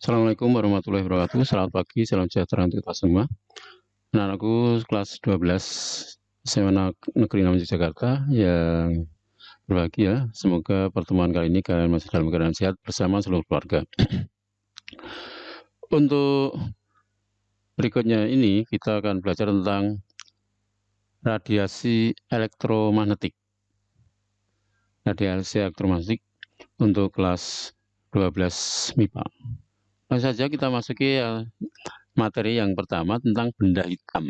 Assalamualaikum warahmatullahi wabarakatuh. Selamat pagi, salam sejahtera untuk kita semua. Anak-anakku kelas 12 SMA Negeri 6 Yogyakarta yang berbahagia. Semoga pertemuan kali ini kalian masih dalam keadaan sehat bersama seluruh keluarga. Untuk berikutnya ini kita akan belajar tentang radiasi elektromagnetik. Radiasi elektromagnetik untuk kelas 12 MIPA. Langsung saja kita masuki materi yang pertama tentang benda hitam.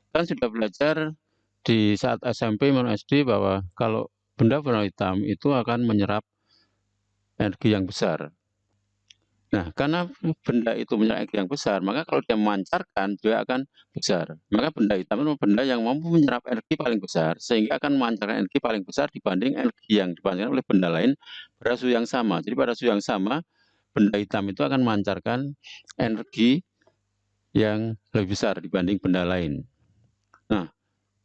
Kan sudah belajar di saat SMP maupun SD bahwa kalau benda warna hitam itu akan menyerap energi yang besar. Nah, karena benda itu menyerap energi yang besar, maka kalau dia memancarkan juga akan besar. Maka benda hitam itu benda yang mampu menyerap energi paling besar, sehingga akan memancarkan energi paling besar dibanding energi yang dipancarkan oleh benda lain pada suhu yang sama. Jadi pada suhu yang sama, benda hitam itu akan memancarkan energi yang lebih besar dibanding benda lain. Nah,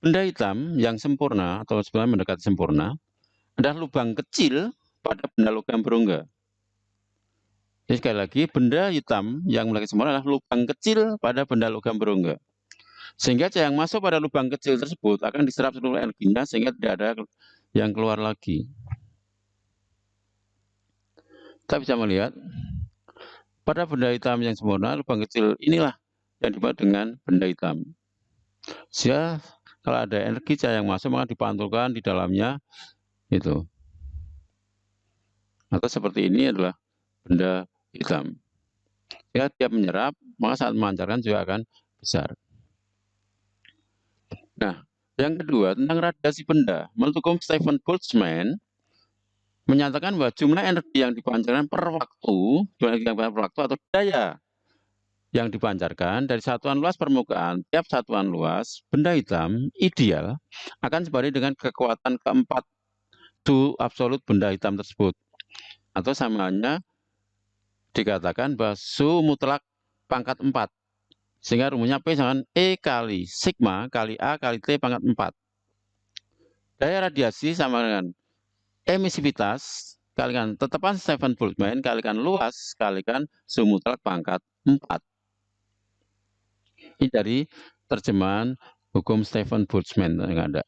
benda hitam yang sempurna atau sebenarnya mendekati sempurna adalah lubang kecil pada benda logam berongga. Jadi sekali lagi, benda hitam yang mendekati sempurna adalah lubang kecil pada benda logam berongga. Sehingga cahaya yang masuk pada lubang kecil tersebut akan diserap seluruh energinya sehingga tidak ada yang keluar lagi. Kita bisa melihat pada benda hitam yang sempurna, lubang kecil inilah yang dibuat dengan benda hitam. Sehingga kalau ada energi cahaya yang masuk maka dipantulkan di dalamnya itu. Atau seperti ini adalah benda hitam. Ya, dia menyerap, maka saat memancarkan juga akan besar. Nah, yang kedua tentang radiasi benda. Menurut hukum Stephen Boltzmann menyatakan bahwa jumlah energi yang dipancarkan per waktu atau daya yang dipancarkan dari satuan luas permukaan tiap satuan luas benda hitam ideal akan sebanding dengan kekuatan keempat suhu absolut benda hitam tersebut. Atau samanya dikatakan bahwa suhu mutlak pangkat 4. Sehingga rumusnya P sama E kali sigma kali A kali T pangkat 4. Daya radiasi sama dengan emisivitas kalikan tetapan Stephen Boltzmann kalikan luas kalikan suhu mutlak pangkat 4. Ini dari terjemahan hukum Stephen Boltzmann yang ada.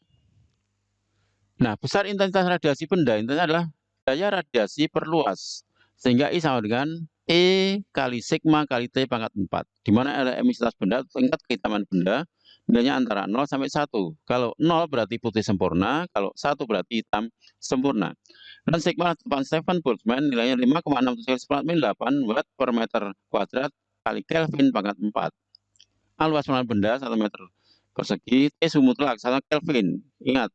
Nah, besar intensitas radiasi benda intinya adalah daya radiasi per luas. Sehingga I sama dengan E kali sigma kali T pangkat 4. Di mana ada emisivitas benda, tingkat kehitaman benda, nilainya antara 0 sampai 1. Kalau 0 berarti putih sempurna, kalau 1 berarti hitam sempurna. Dan sigma depan Stephen Boltzmann nilainya 5,6798 watt per meter kuadrat kali Kelvin pangkat 4. A luas permukaan benda 1 meter persegi, T suhu mutlak 1 Kelvin. Ingat,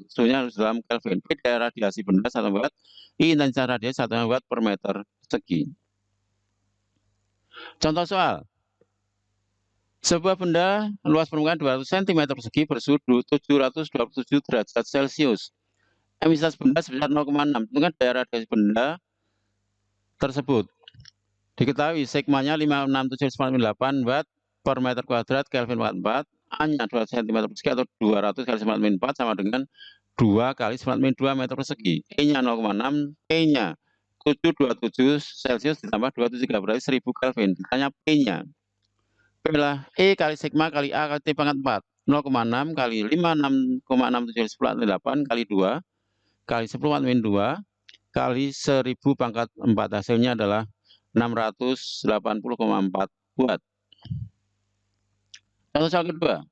suhunya harus dalam Kelvin. P daya radiasi benda 1 watt, I intensitas radiasi 1 watt per meter persegi. Contoh soal. Sebuah benda luas permukaan 200 cm persegi bersuhu 727 derajat Celcius. Emisivitas benda sebesar 0,6. Tentukan daya radiasi benda tersebut. Diketahui sigmanya 56798 watt per meter kuadrat Kelvin pangkat 4. A-nya 200 cm persegi atau 200 kali 9 4 sama dengan 2 kali 9 2 meter persegi. E-nya 0,6, T-nya 727 Celcius ditambah 273 berarti 1000 Kelvin. Ditanya P-nya. P adalah E kali sigma kali A kali T pangkat 4. 0,6 kali 5,6798 kali 2 kali 10 2 kali 1000 pangkat 4. Hasilnya adalah 680,4 watt. Contoh soal kedua.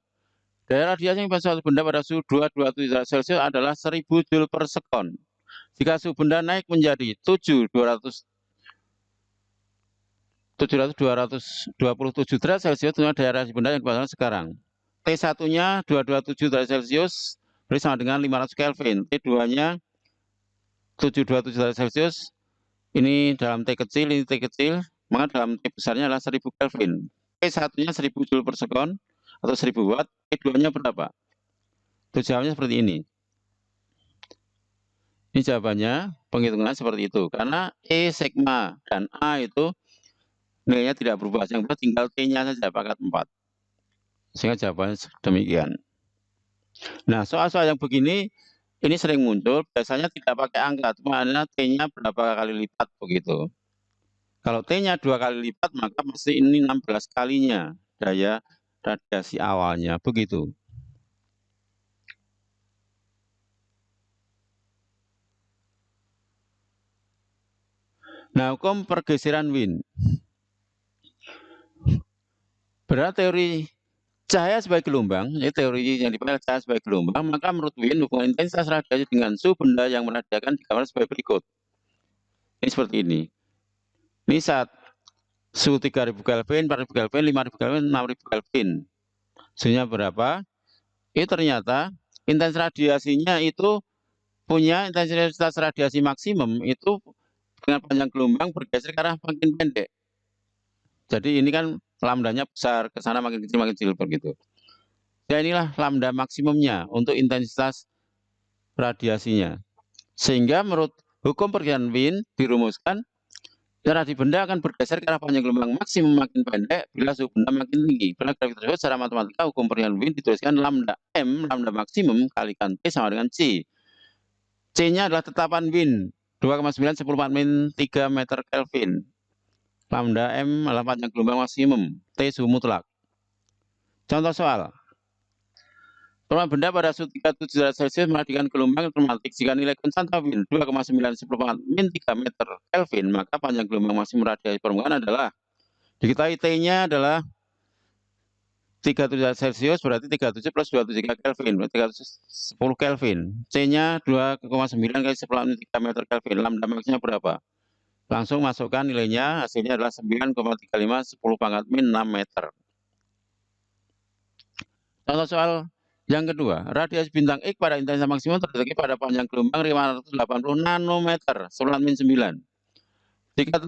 Daya radiasi yang suatu benda pada suhu 227 derajat Celcius adalah 1000 Joule per sekon. Jika suhu benda naik menjadi 227 derajat Celcius, dengan daya radiasi benda yang dipasang sekarang. T1-nya 227 derajat Celcius berarti sama dengan 500 Kelvin. T2-nya 727 derajat Celcius. Ini dalam T kecil, ini T kecil, maka dalam T besarnya adalah 1000 Kelvin. T1-nya 1000 Joule per sekon atau 1000 watt, T2-nya berapa? Itu jawabannya seperti ini. Ini jawabannya, penghitungannya seperti itu. Karena E, sigma, dan A itu nilainya tidak berubah. Yang berubah tinggal T-nya saja, pangkat 4. Sehingga jawabannya demikian. Nah, soal-soal yang begini, ini sering muncul, biasanya tidak pakai angka, cuma T-nya berapa kali lipat begitu. Kalau T-nya 2 kali lipat, maka pasti ini 16 kalinya daya radiasi awalnya, begitu. Nah, hukum pergeseran Wien. Berarti teori cahaya sebagai gelombang, ini teori yang dipanggil cahaya sebagai gelombang, maka menurut Wien hubungan intensitas radiasi dengan suhu benda yang meradiakan digambarkan sebagai berikut. Ini seperti ini. Ini saat suhu 3000 Kelvin, 4000 Kelvin, 5000 Kelvin, 6000 Kelvin. Suhunya berapa? Ini ternyata intensitas radiasinya itu punya intensitas radiasi maksimum itu dengan panjang gelombang bergeser ke arah makin pendek. Jadi ini kan lambdanya besar, ke sana makin kecil begitu. Ya inilah lambda maksimumnya untuk intensitas radiasinya. Sehingga menurut hukum pergeseran Wien dirumuskan radiasi benda akan bergeser ke arah panjang gelombang maksimum makin pendek bila suhu benda makin tinggi. Pada grafik tersebut secara matematika hukum pergeseran Wien dituliskan lambda M, lambda maksimum kalikan T sama dengan C. C-nya adalah tetapan Wien 2,9 10 min 3 meter Kelvin. Lambda M adalah panjang gelombang maksimum, T suhu mutlak. Contoh soal. Perubahan benda pada suhu 37 derajat Celcius menghadirkan gelombang elektromagnetik jika nilai konstanta Wien 2,9 10 min 3 meter Kelvin, maka panjang gelombang maksimum radiasi permukaan adalah diketahui T-nya adalah 37 derajat Celcius berarti 37 plus 27 Kelvin, berarti 310 Kelvin. C-nya 2,9 kali 10 min 3 meter Kelvin. Lambda maksnya berapa? Langsung masukkan nilainya, hasilnya adalah 9,35 10 pangkat min 6 meter. Contoh soal yang kedua, radiasi bintang X pada intensitas maksimum terdeteksi pada panjang gelombang 580 nanometer, 9. Jika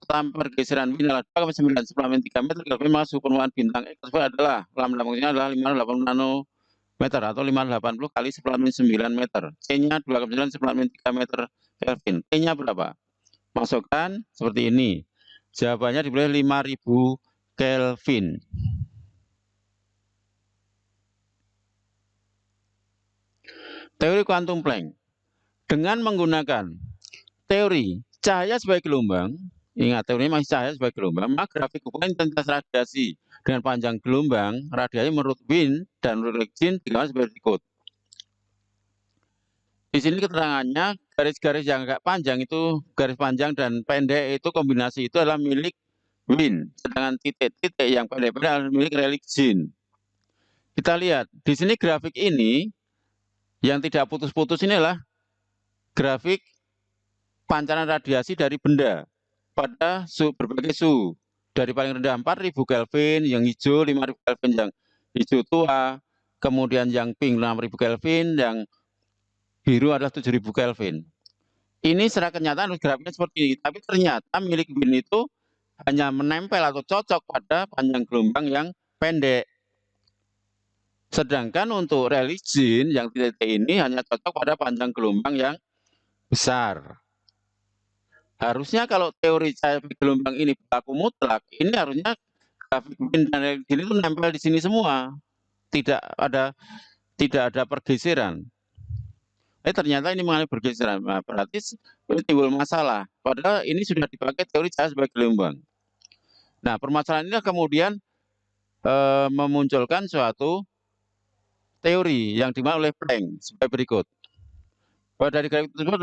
pergeseran Wien adalah 2,9 10 3 meter Kelvin, maka suhu permukaan bintang X tersebut adalah lambda maksudnya adalah 580 nanometer atau 580 kali 9 meter. C-nya 2,9 10 3 meter Kelvin. T-nya berapa? Masukkan seperti ini. Jawabannya diberi 5000 Kelvin. Teori kuantum Planck. Dengan menggunakan teori cahaya sebagai gelombang, ingat teorinya masih cahaya sebagai gelombang, maka grafik hubungan intensitas radiasi dengan panjang gelombang radiasi menurut Wien dan menurut Legend digambarkan sebagai berikut. Di sini keterangannya garis-garis yang agak panjang itu garis panjang dan pendek itu kombinasi itu adalah milik Wien, sedangkan titik-titik yang pendek-pendek adalah milik Legend. Kita lihat di sini grafik ini yang tidak putus-putus ini adalah grafik pancaran radiasi dari benda pada berbagai suhu. Dari paling rendah 4000 Kelvin, yang hijau 5000 Kelvin, yang hijau tua, kemudian yang pink 6000 Kelvin, yang biru adalah 7000 Kelvin. Ini secara kenyataan grafiknya seperti ini, tapi ternyata milik Wien itu hanya menempel atau cocok pada panjang gelombang yang pendek. Sedangkan untuk Legend yang titik ini hanya cocok pada panjang gelombang yang besar. Harusnya kalau teori cahaya gelombang ini berlaku mutlak, ini harusnya grafik Wien dan Legend itu nempel di sini semua. Tidak ada pergeseran. Ternyata ini mengalami pergeseran. Nah, berarti ini timbul masalah. Padahal ini sudah dipakai teori cahaya sebagai gelombang. Nah, permasalahan ini kemudian memunculkan suatu teori yang dimana oleh Planck sebagai berikut. Bahwa dari grafik tersebut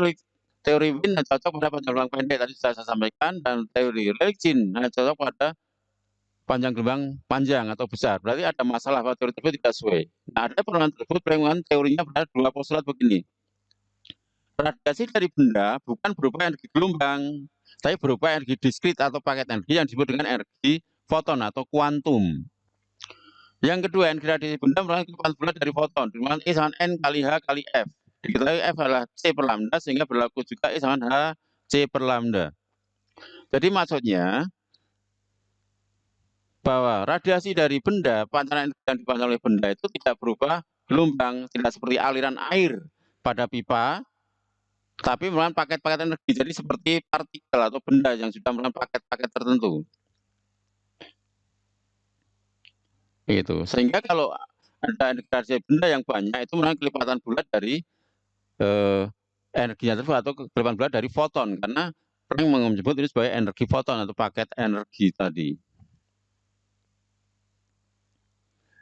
teori Wien cocok pada panjang gelombang pendek tadi sudah saya sampaikan, dan teori Legend cocok pada panjang gelombang panjang atau besar. Berarti ada masalah bahwa teori tersebut tidak sesuai. Nah, ada perlawanan tersebut Planck teorinya pada dua postulat begini. Radiasi dari benda bukan berupa energi gelombang, tapi berupa energi diskrit atau paket energi yang disebut dengan energi foton atau kuantum. Yang kedua, energi radiasi benda merupakan kekuatan bulat dari foton, di mana E sama N kali H kali F. Diketahui F adalah C per lambda, sehingga berlaku juga E sama H C per lambda. Jadi maksudnya bahwa radiasi dari benda, pancaran energi yang dipancarkan oleh benda itu tidak berupa gelombang, tidak seperti aliran air pada pipa, tapi merupakan paket-paket energi. Jadi seperti partikel atau benda yang sudah merupakan paket-paket tertentu. Itu. Sehingga kalau ada energi radiasi benda yang banyak itu merupakan kelipatan bulat dari energinya tersebut atau kelipatan bulat dari foton, karena Planck menyebut ini sebagai energi foton atau paket energi tadi.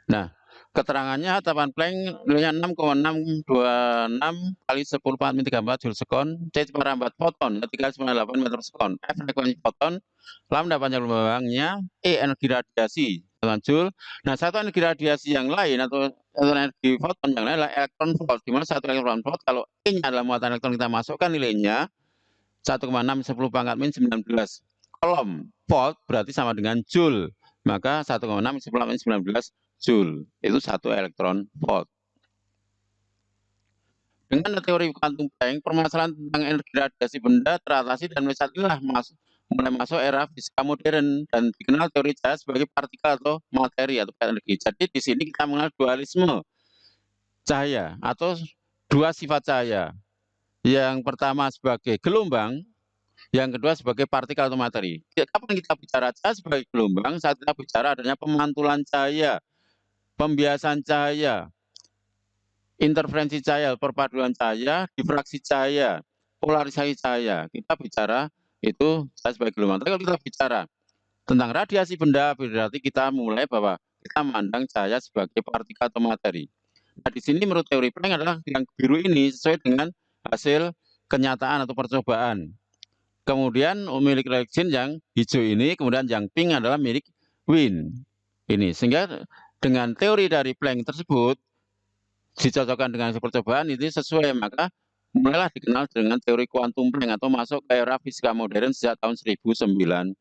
Nah, keterangannya hatapan Planck nilainya 6,626 kali 10⁻³ Joule sekon, C seperempat foton, 3,98 meter sekon, F frekuensi foton, lambda panjang gelombangnya, E energi radiasi dengan Joule. Nah, satu energi radiasi yang lain atau energi foton yang lain adalah elektron volt, di mana satu elektron volt kalau E-nya adalah muatan elektron kita masukkan nilainya 1,6 10⁻⁻19 kolom volt berarti sama dengan Joule, maka 1,6 10⁻19 Joule itu satu elektron volt. Dengan teori kuantum Planck, permasalahan tentang energi radiasi benda teratasi dan mulai saat inilah mulai masuk era fisika modern dan dikenal teori cahaya sebagai partikel atau materi atau energi. Jadi di sini kita mengenal dualisme cahaya atau dua sifat cahaya. Yang pertama sebagai gelombang, yang kedua sebagai partikel atau materi. Kapan kita bicara cahaya sebagai gelombang? Saat kita bicara adanya pemantulan cahaya, pembiasan cahaya, interferensi cahaya, perpaduan cahaya, difraksi cahaya, polarisasi cahaya. Kita bicara itu cahaya sebagai gelombang. Tapi kalau kita bicara tentang radiasi benda, berarti kita mulai bahwa kita memandang cahaya sebagai partikel atau materi. Nah, di sini menurut teori Planck adalah yang biru ini sesuai dengan hasil kenyataan atau percobaan. Kemudian milik Rexin yang hijau ini, kemudian yang pink adalah milik Wien. Ini sehingga dengan teori dari Planck tersebut dicocokkan dengan hasil percobaan ini sesuai, maka mulailah dikenal dengan teori kuantum Planck atau masuk ke era fisika modern sejak tahun 1900.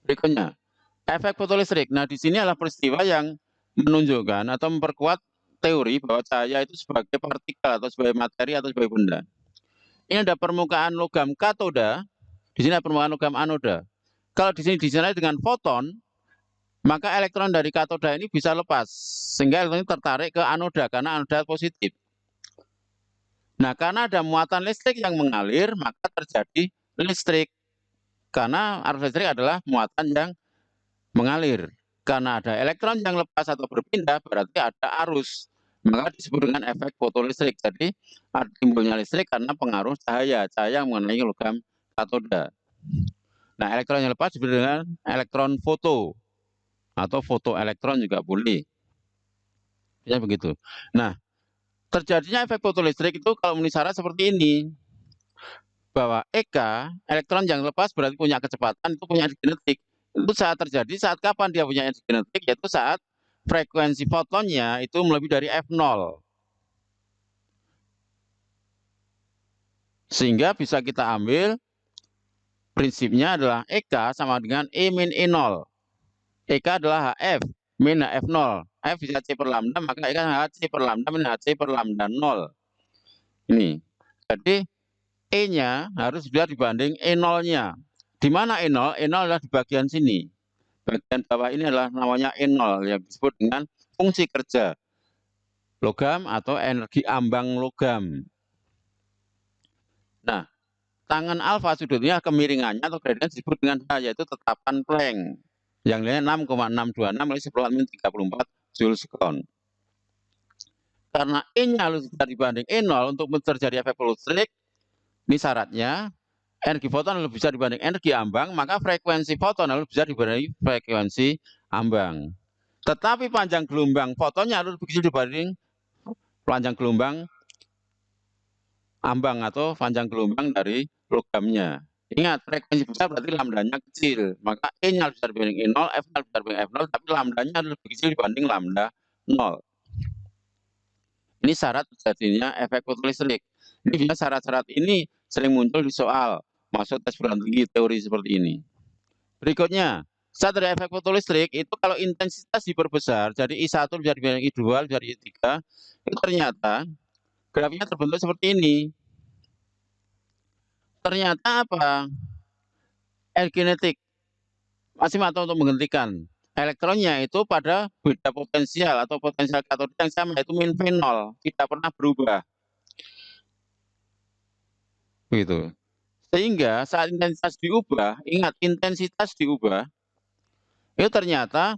Berikutnya, efek fotolistrik. Nah, di sini adalah peristiwa yang menunjukkan atau memperkuat teori bahwa cahaya itu sebagai partikel atau sebagai materi atau sebagai benda. Ini ada permukaan logam katoda, di sini ada permukaan logam anoda. Kalau di sini disinari dengan foton, maka elektron dari katoda ini bisa lepas, sehingga elektron ini tertarik ke anoda karena anoda positif. Nah, karena ada muatan listrik yang mengalir, maka terjadi listrik. Karena arus listrik adalah muatan yang mengalir. Karena ada elektron yang lepas atau berpindah, berarti ada arus. Maka disebut dengan efek fotolistrik. Jadi timbulnya listrik karena pengaruh cahaya yang mengenai logam katoda. Nah, elektron yang lepas disebut dengan elektron foto atau fotoelektron juga boleh. Ya begitu. Nah, terjadinya efek fotolistrik itu kalau memenuhi syarat seperti ini. Bahwa EK, elektron yang lepas berarti punya kecepatan, itu punya energi kinetik. Itu saat terjadi, saat kapan dia punya energi kinetik, yaitu saat frekuensi fotonnya itu melebihi dari F0. Sehingga bisa kita ambil prinsipnya adalah EK sama dengan E min E0. EK adalah HF min HF0. F bisa C per lambda, maka EK HC per lambda min HC per lambda 0. Ini. Jadi E-nya harus bisa dibanding E0-nya. Di mana E0? E0 adalah di bagian sini. Bagian bawah ini adalah namanya E0 yang disebut dengan fungsi kerja logam atau energi ambang logam. Nah, tangan alfa sudutnya kemiringannya atau gradiennya disebut dengan H, yaitu tetapan Planck. Yang nilainya 6,626 kali 10⁻34 Joule sekon. Karena E-nya harus bisa dibanding E0 untuk terjadi efek listrik, ini syaratnya energi foton harus bisa dibanding energi ambang, maka frekuensi foton harus bisa dibanding frekuensi ambang. Tetapi panjang gelombang fotonnya harus lebih kecil dibanding panjang gelombang ambang atau panjang gelombang dari logamnya. Ingat, frekuensi besar berarti lambdanya kecil. Maka E-nya harus bisa dibanding E0, F-nya harus bisa dibanding F0, tapi lambdanya harus lebih kecil dibanding lambda 0. Ini syarat terjadinya efek fotolistrik. Ini biasanya syarat-syarat ini sering muncul di soal masuk tes perguruan tinggi teori seperti ini. Berikutnya, saat ada efek fotolistrik itu kalau intensitas diperbesar, jadi I1 bisa dibanding I2, bisa dibanding I3, itu ternyata grafiknya terbentuk seperti ini. Ternyata apa? Energi kinetik masih atau untuk menghentikan elektronnya itu pada beda potensial atau potensial katoda yang sama, yaitu min V0, tidak pernah berubah. Begitu. Sehingga saat intensitas diubah, ingat intensitas diubah, itu ternyata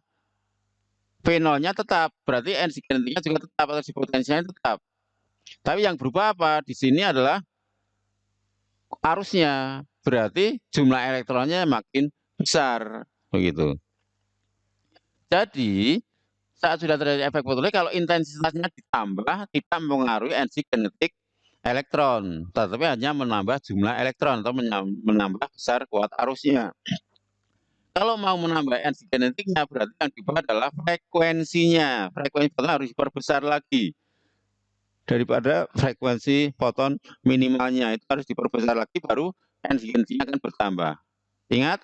V0-nya tetap, berarti energi kinetiknya juga tetap, atau potensialnya tetap. Tapi yang berubah apa? Di sini adalah arusnya, berarti jumlah elektronnya makin besar, begitu. Jadi, saat sudah terjadi efek fotolik, kalau intensitasnya ditambah, tidak mempengaruhi energi kinetik elektron, tetapi hanya menambah jumlah elektron atau menambah besar kuat arusnya. Kalau mau menambah energi kinetiknya, berarti yang diubah adalah frekuensinya. Frekuensi foton harus diperbesar lagi daripada frekuensi foton minimalnya, itu harus diperbesar lagi, baru energi kinetiknya akan bertambah. Ingat,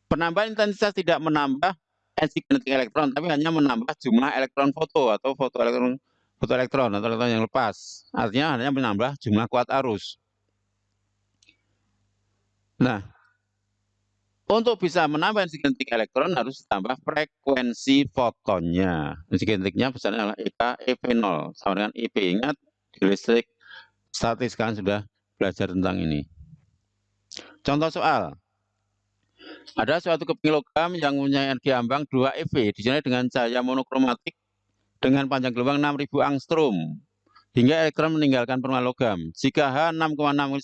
penambahan intensitas tidak menambah energi kinetik elektron, tapi hanya menambah jumlah elektron foto atau fotoelektron atau elektron yang lepas. Artinya hanya menambah jumlah kuat arus. Nah, untuk bisa menambah energi kinetik elektron harus ditambah frekuensi fotonnya. Energi kinetiknya besarnya adalah EK EV0 sama dengan IP. Ingat, di listrik statis kalian sudah belajar tentang ini. Contoh soal. Ada suatu keping logam yang mempunyai energi ambang 2 eV disinari dengan cahaya monokromatik dengan panjang gelombang 6000 angstrom hingga elektron meninggalkan permukaan logam. Jika H 6,6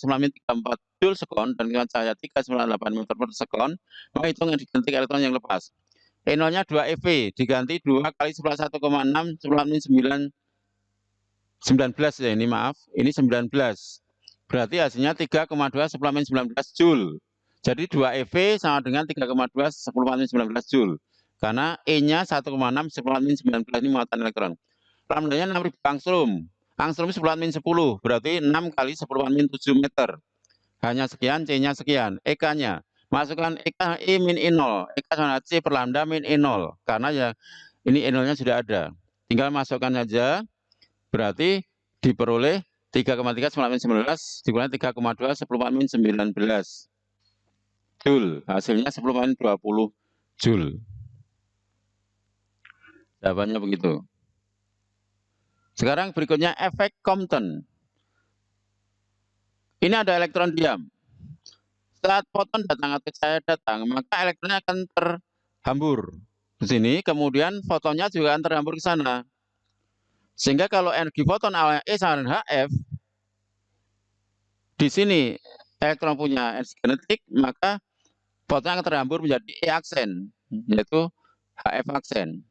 Joule sekon dan kecepatan cahaya 398 meter per sekon, maka hitung energi kinetik elektron yang lepas. E0-nya 2 eV diganti 2 kali 11 1,6 10 19 ya, ini maaf, ini 19. Berarti hasilnya 3,2 10 19 Joule. Jadi 2 eV sama dengan 3,2 10 19 Joule. Karena E-nya 1,6 10 19 ini muatan elektron. Lambdanya 6000 angstrom. Angstrom 10 berarti 6 kali 10 7 meter. Hanya sekian, C-nya sekian. EK-nya, masukkan EK I min E0. EK sama C per lambda min E0. Karena ya ini E0-nya sudah ada. Tinggal masukkan saja. Berarti diperoleh 3,3 10 19 dikurangi 3,2 10 19 Joule. Hasilnya 10 20 Joule. Jawabannya begitu. Sekarang berikutnya efek Compton. Ini ada elektron diam. Saat foton datang atau cahaya datang, maka elektronnya akan terhambur ke sini, kemudian fotonnya juga akan terhambur ke sana. Sehingga kalau energi foton awalnya E sama dengan HF, di sini elektron punya energi kinetik, maka fotonnya akan terhambur menjadi E aksen, yaitu HF aksen.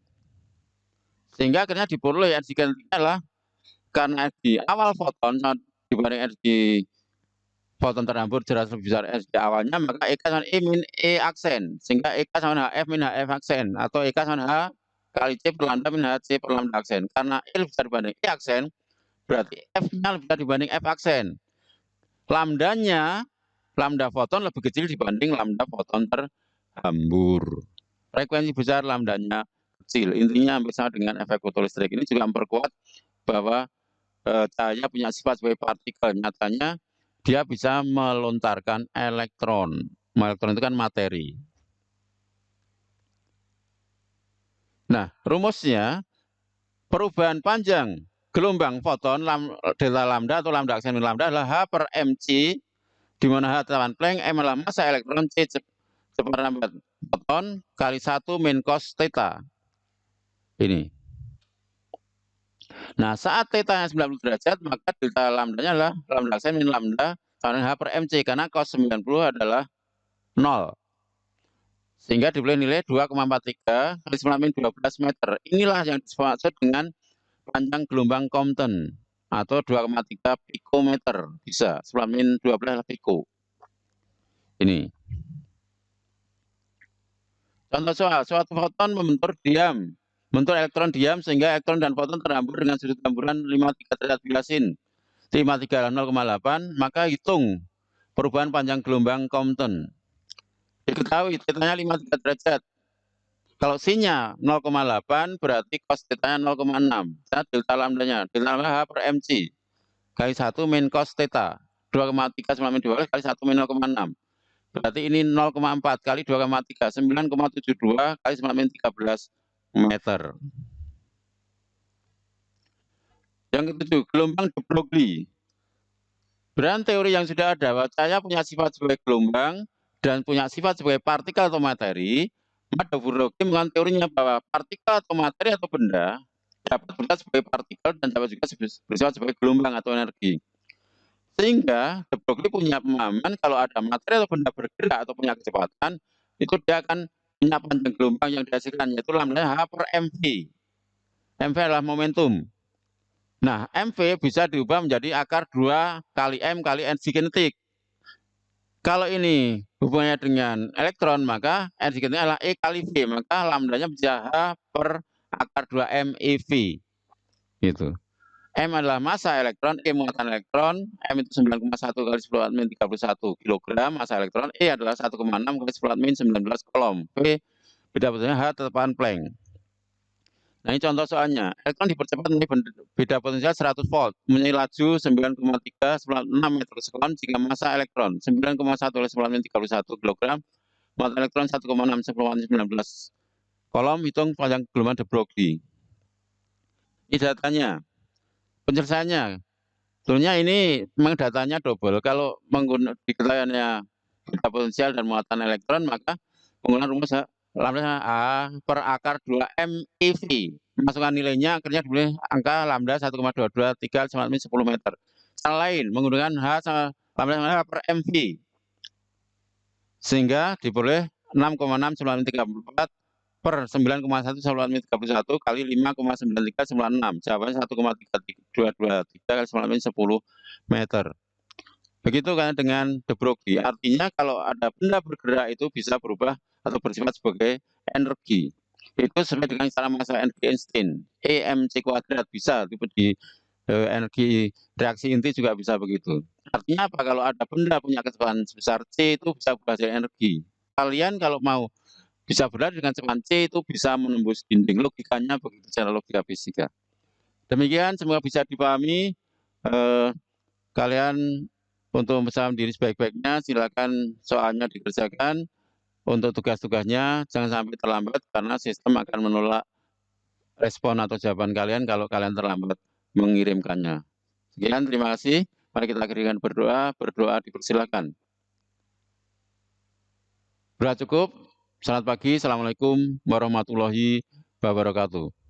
Sehingga akhirnya diperoleh energi kinetiknya adalah karena di awal foton dibanding energi foton terhambur jelas lebih besar energi awalnya, maka EK sama E min E aksen. Sehingga EK sama dengan HF min HF aksen. Atau EK sama dengan H kali C per lambda min HC per lambda aksen. Karena E lebih besar dibanding E aksen, berarti F-nya lebih besar dibanding F aksen. Lambdanya, lambda foton lebih kecil dibanding lambda foton terhambur. Frekuensi besar, lambdanya kecil. Intinya hampir sama dengan efek fotolistrik. Ini juga memperkuat bahwa cahaya punya sifat sebagai partikel. Nyatanya dia bisa melontarkan elektron. Elektron itu kan materi. Nah, rumusnya perubahan panjang gelombang foton delta lambda atau lambda aksen min lambda adalah H per mc, di mana H teman Planck, M adalah massa elektron, C cepat lambat foton kali 1 min cos theta. Ini. Nah, saat theta-nya 90 derajat, maka delta lambdanya adalah lambda aksen min lambda sama dengan H per mc, karena cos 90 adalah 0. Sehingga diberi nilai 2,43 kali 9 min 12 meter. Inilah yang dimaksud dengan panjang gelombang Compton atau 2,3 pikometer. Bisa, 9 min 12 piko. Ini. Contoh soal, suatu foton membentur diam. Membentur elektron diam sehingga elektron dan foton terhambur dengan sudut hamburan 53 derajat bilasin. 53 0,8, maka hitung perubahan panjang gelombang Compton. Diketahui θ-nya 53 derajat. Kalau sin-nya 0,8 berarti cos θ-nya 0,6. Delta lambdanya, delta lambda H per mc kali 1 min cos θ. 2,3 min 12 kali 1 min 0,6. Berarti ini 0,4 kali 2,3, 9,72 kali 9 min 13 meter. Yang ketujuh, gelombang de Broglie. Berdasarkan teori yang sudah ada, bahwa cahaya punya sifat sebagai gelombang dan punya sifat sebagai partikel atau materi, maka de Broglie menggunakan teorinya bahwa partikel atau materi atau benda dapat bersifat sebagai partikel dan dapat juga bersifat sebagai gelombang atau energi. Sehingga de Broglie punya pemahaman kalau ada materi atau benda bergerak atau punya kecepatan, itu dia akan punya panjang gelombang yang dihasilkan, yaitu lambda H per mv. mv adalah momentum. Nah, mv bisa diubah menjadi akar 2 kali m kali energi kinetik. Kalau ini hubungannya dengan elektron, maka energi kinetiknya adalah E kali V, maka lambdanya bisa H per akar 2 m eV. Gitu. M adalah massa elektron, E muatan elektron, M itu 9,1 kali 10 - 31 kg massa elektron, E adalah 1,6 kali 10 - 19 kolom. V beda potensial H tetapkan Planck. Nah, ini contoh soalnya. Elektron dipercepat menjadi beda potensial 100 volt, mempunyai laju 9,396 meter per sekon jika massa elektron 9,1 kali 10 - 31 kg, muatan elektron 1,6 10 - 19 kolom, hitung panjang gelombang de Broglie. Ini datanya. Penyelesaiannya, sebetulnya ini memang datanya double. Kalau menggunakan diketahuinya beda potensial dan muatan elektron, maka penggunaan rumus lambda A per akar 2 m eV. Masukkan nilainya, akhirnya diberi angka lambda 1,223 sama 10 meter. Cara lain, menggunakan H sama lambda per mv. Sehingga diperoleh 6,694 per 9,1 kali 5,9396. Jawabannya 1,3223 kali 10 meter. Begitu kan dengan de Broglie. Artinya kalau ada benda bergerak itu bisa berubah atau bersifat sebagai energi. Itu sesuai dengan cara massa energi Einstein. EmC kuadrat bisa di energi reaksi inti juga bisa begitu. Artinya apa? Kalau ada benda punya kecepatan sebesar C itu bisa berubah jadi energi. Kalian kalau mau bisa berlari dengan kecepatan C itu bisa menembus dinding. Logikanya begitu secara logika fisika. Demikian, semoga bisa dipahami. Kalian untuk mempersiapkan diri sebaik-baiknya, silakan soalnya dikerjakan. Untuk tugas-tugasnya jangan sampai terlambat karena sistem akan menolak respon atau jawaban kalian kalau kalian terlambat mengirimkannya. Sekian, terima kasih. Mari kita akhiri dengan berdoa. Berdoa dipersilakan. Berdoa cukup. Selamat pagi. Assalamualaikum warahmatullahi wabarakatuh.